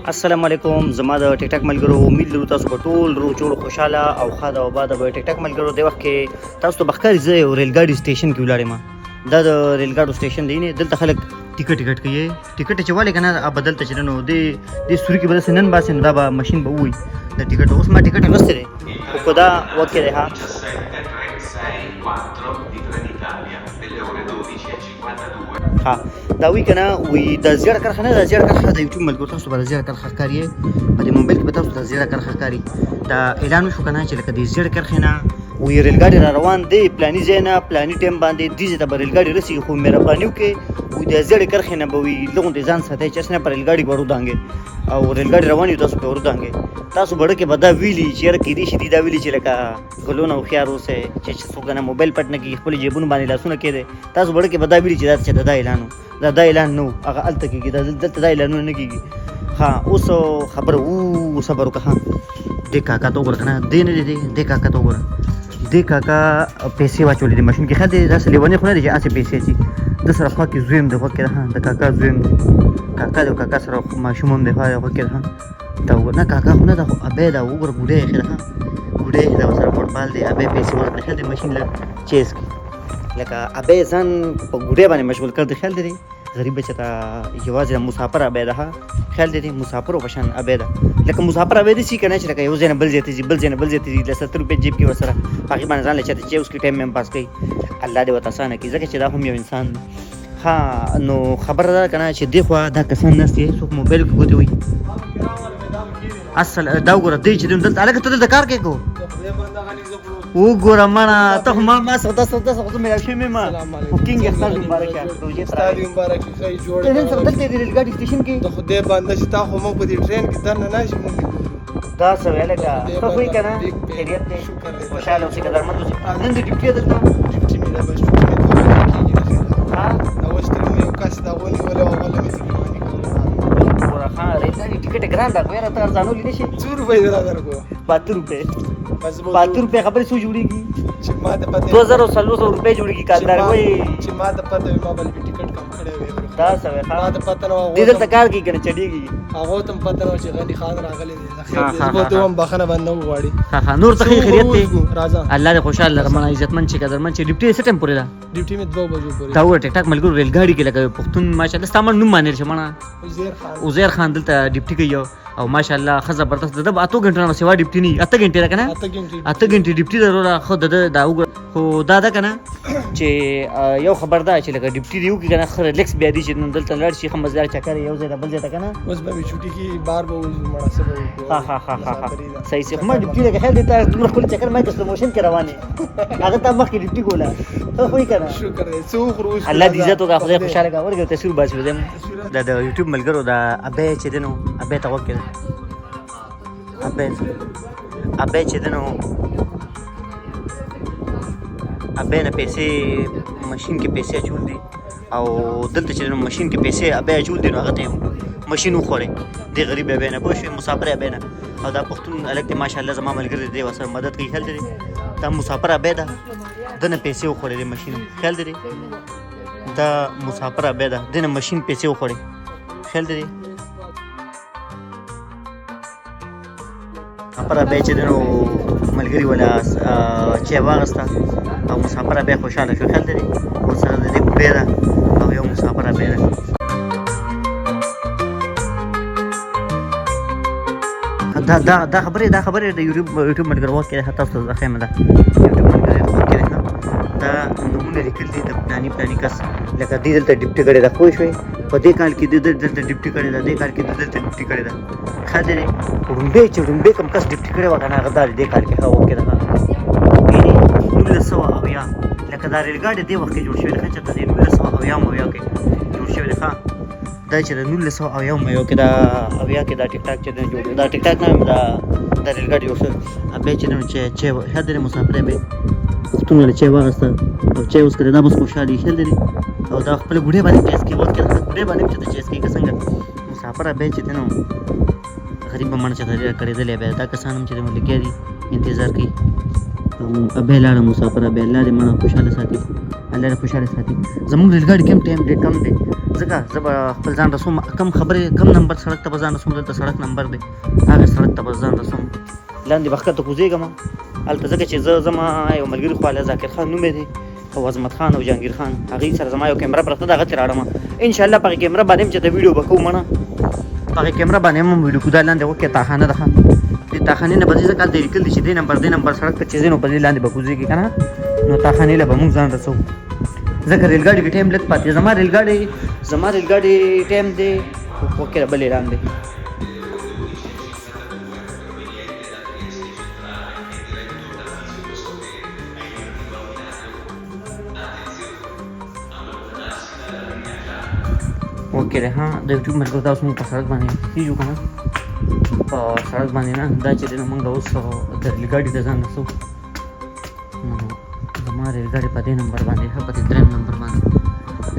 السلام علیکم زما د ټیک ټاک ملګرو امید لرو تاسو به ټول روغ جوړ خوشاله او ښه او آباده به ټیک ټاک ملګرو د وخت کې تاسو ته بخکاري زه یو ریل ګاډي سټیشن کې ولاړ یم دا د ریل ګاډو سټیشن دی نه دلته خلک ټیکټ کوي ټیکټ چې والي کنه اب بدلته چې نو د سوري کې بل سنن باسن دا به ماشين به وي د ټیکټ اوس ما ټیکټ لسته دی خو دا وخت دی ها ها دا وی کنه وی د زیړ کارخانه د زیړ کارخانه د یوټیوب ملګرو تاسو به زیړ کارخانه کاری په دې موبایل کې به تاسو د زیړ کارخانه کاری دا اعلان وشو کنه چې لکه د زیړ کارخانه وی ریل ګاډي را روان دی پلاني ځای پلاني ټیم باندې دې ته ریل ګاډي رسي خو مهرباني وکړي وی د زیړ کارخانه به وی لغون دي ځان ساتي چې اسنه پر ریل ګاډي ورو دانګي او ریل ګاډي روان یو تاسو په ورو دانګي تاسو بڑے کې بدا ویلی چې کې دي شي دا ویلی چې لکه غلون او خيار اوسه چې څوک نه موبایل پټ نه کې خپل جیبونه باندې لاسونه کېده تاسو بڑے کې بدا ویلی چې دا اعلان دا اعلان نو هغه الته کېږي دا دلته دا اعلانونه نه کېږي ها اوس خبر وو صبر وکړه دې کاکا ته وګوره کنه دې نه دې کاکا ته وګوره دې کاکا پیسې واچولې د ماشين کې خاله دې داسې لیونی خو نه دي چې اسې پیسې چې د سره خوا کې زویم د خوا کې د کاکا زویم کاکا د کاکا سره ماشوم هم د خوا کې دا وګوره نه کاکا خو نه دا ابې دا وګوره بوډۍ خره دا سره فوټبال دی ابې پیسې ورکړه خاله د ماشين له چیز کې لکه ابې ځان په ګوډې باندې مشغول کړ د خیال دی غریب بچا یوازې مسافر ابې ده خیال دی مسافر او پشان ابې ده لکه مسافر ابې دي چې کنه چې لکه یو ځای نه بل ځای ته بل ځای نه بل ځای ته د 70 روپے جیب کې وسره باقي باندې ځان لچته چې اوس کې ټایم مې پاس کړي الله دې وتا سانه کې ځکه چې دا هم یو انسان ها نو خبر ده کنه چې دی خو دا کسان نسته څوک موبایل کې ګوتې وي اصل دا وګوره دی چې دلته الګ ته د کار کې کو وګوره مانا ته ما سودا مې راشه مې ما کوکینګ اختر مبارک روزي ستاسو مبارک خی جوړ نن سره دلته د ریل ګاډي سټیشن کې د خدای باندې چې تا خو مو په دې ټرین کې دنه ناشې مونږ دا څه ویل کا ته وای کنه خیریت دې خوشاله اوسې قدر مند اوسې نن دې ډیوټي درته ډیوټي مې دا بس ټوټه ها دا وشته مې یو کس دا ونی ولا ولا مې ورخه ریل ټیکټ ګران دا کوي راته ارزانو لیدې شي 2 روپے درکو 72 روپے 72 روپے خبرې سو جوړيږي چې ما د پته 2300 روپے جوړيږي کاندار وای چې ما د پته ما بل ټیکټ کم کړی وي دا څه ما د پته نو دې دلته کار کوي کنه چډيږي هغه تم پته نو چې غني خان راغلی دی خیر زه ته هم بخنه باندې وغواړي ها نور ته خیریت دی راځه الله دې خوشاله رمن عزتمن چې قدرمن چې ډیپټي سټم پورې دا ډیوټي مې 2 بجو پورې دا ور ټیک ټاک ملګرو ریل ګاډي کې لګوي پښتون ماشاءالله سامان نوم باندې شمنه عزیر خان دلته ډیپټي کوي او ماشاءالله خزه زبردست د 8 غنټه نو سیوا ډیپټي نه 8 غنټه راکنه 8 غنټه ډیپټي ضرور خو دا خو دا کنه چې یو خبر ده چې لکه ډیپټي دیو کې کنه خره لیکس بیا دي چې دلته لړ شي خمزدار چکر یو ځای بل ځای ته کنه اوس به چټي کې بار به مناسب ها صحیح صحیح ما ډیپټي لکه خیر دي ته خپل چکر ما د موشن کې روانه هغه ته مخکې ډیپټي کوله ته خو یې کنه شکر دې څو خروج الله دې عزت او خدای خوشاله کا ورګه تصویر باسي ودم دا د یوټیوب ملګرو دا ابې چې دنو ابې ته وکړه ابې چې دنو ابې نه پیسې ماشين کې پیسې چول دي او دلته چې دنو ماشين کې پیسې ابې چول دي نو هغه ته ماشين وخوړې دی غریب ابې نه پوه مسافر ابې نه او دا پښتون الګ ته ماشاءالله زما ملګری دی وسره مدد کوي خل دي دا مسافر ابې ده دنه پیسې وخوړې د ماشين خل دي دا مسافر ابې ده دنه ماشين پیسې وخوړې خل دي مسافر ابې چې دنو ملګری ولا چې واغستا او مسافر ابې خوشاله شو خل دي او سره دې ګډه ده او یو مسافر ابې ده دا خبره د یوټیوب ملګرو کې تاسو ته ښه مده یوټیوب ملګرو کې دا نمونه لیکل دي د پلاني کس لکه دې دلته ډیپټي کړي دا خو شوي په دې کال کې دلته ډیپټي کړي دا دې کال کې دلته ډیپټي کړي دا خاطر رومبه کم کس ډیپټي کړي وکنه غدار دې کال کې هو کې دا نو سو او یا لکه دا ریل ګاډي دې وخت جوړ شوی دا چې د 1900 او یا کې جوړ شوی دا دا چې د 1900 او یو کې دا اویا کې دا ټیک ټاک چې جوړ دا ټیک ټاک نه دا ریل ګاډي اوس ابې چې هدر مسافر به پښتون له چې واغسته او چې اوس کړه دا بس خوشالي شل دي او دا خپل ګډه باندې پیس کې وخت کې ګډه باندې چې چیز کې څنګه مسافر به چې نو غریب باندې چې کړي دلې به دا کسان هم چې ملګری دي انتظار کوي ابه لاړه مسافر ابه الله دې مړه خوشاله ساتي الله دې خوشاله ساتي زموږ ریل ګاډي کم ټایم دی کم دی ځکه زه به خپل ځان رسوم کم خبرې کم نمبر سړک ته به ځان رسوم دلته سړک نمبر دی هغه سړک ته به ځان رسوم لاندې به ښکته کوزېږم هلته ځکه چې زه زما یو ملګري خواله ذاکر خان نوم یې دی او عظمت خان او جهانګیر خان هغوی سره زما یو کیمره پرته ده هغه ترې راوړم انشاءالله په هغې کیمره باندې هم چې د ویډیو به کوو مړه په هغې کیمره باندې هم ویډیو کوو دا لاندې وکړې تاخانه ده ښه دې تاخانې نه به ځي ځکه هلته یې لیکل دي چې دې نمبر سړک ته چې ځې نو په دې لاندې به کوزېږي که نه نو تاخانې له به مونږ ځان رسوو ځکه ریل ګاډي کې ټایم لږ پاتې زما ریل ګاډي ټایم دی وکړه بل اعلان دی ओके रे हाँ د یوټیوب ملګرو تاسو موږ په سړک باندې کېږو که نه په سړک باندې نه دا چې دی نو موږ اوس د ریل ګاډي ته ځان رسو نو زما ریل ګاډي په دې نمبر باندې ښه په دې درېیم نمبر باندې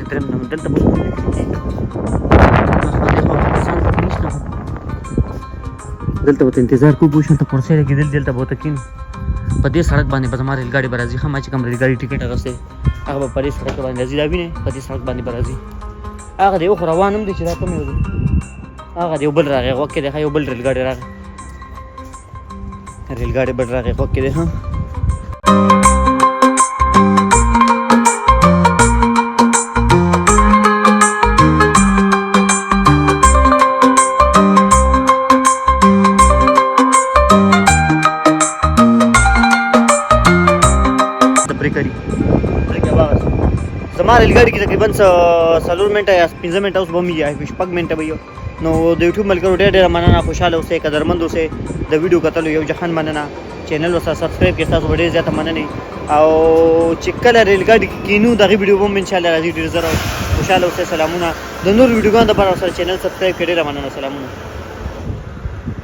درېیم نمبر دلته به دلته به انتظار کوو پوه شو ته کرسۍ لګېدل دلته به ورته کښېنو په دې سړک باندې به زما ریل ګاډي به راځي ښه ما چې کوم ریل ګاډي ټکټ اخیستی هغه به په دې سړک باندې راځي دا وینئ په دې سړک باندې به راځي هغه دی خو روان هم دی چې دا کوم یو دی هغه دی یو بل راغی غوږ کې دی ښه یو بل ریل ګاډي راغی ریل ګاډي بل راغی غوږ کې دی ښه زما ریل ګاډي کې تقریبا 4 منټه یا 15 منټه اوس به مې یا 6 منټه به نو د یوټیوب ملګرو ډېر مننه خوشاله اوسئ قدرمند اوسئ د ویډیو کتلو یو جهان مننه چینل ورسره سبسکرایب کړئ تاسو به ډېر زیاته مننې او چې کله ریل ګاډي کې کینو دغه ویډیو به هم انشاءالله راځي ډېر زر خوشاله اوسئ سلامونه د نور ویډیوګانو لپاره سره چینل سبسکرایب کړئ ډېره مننه سلامونه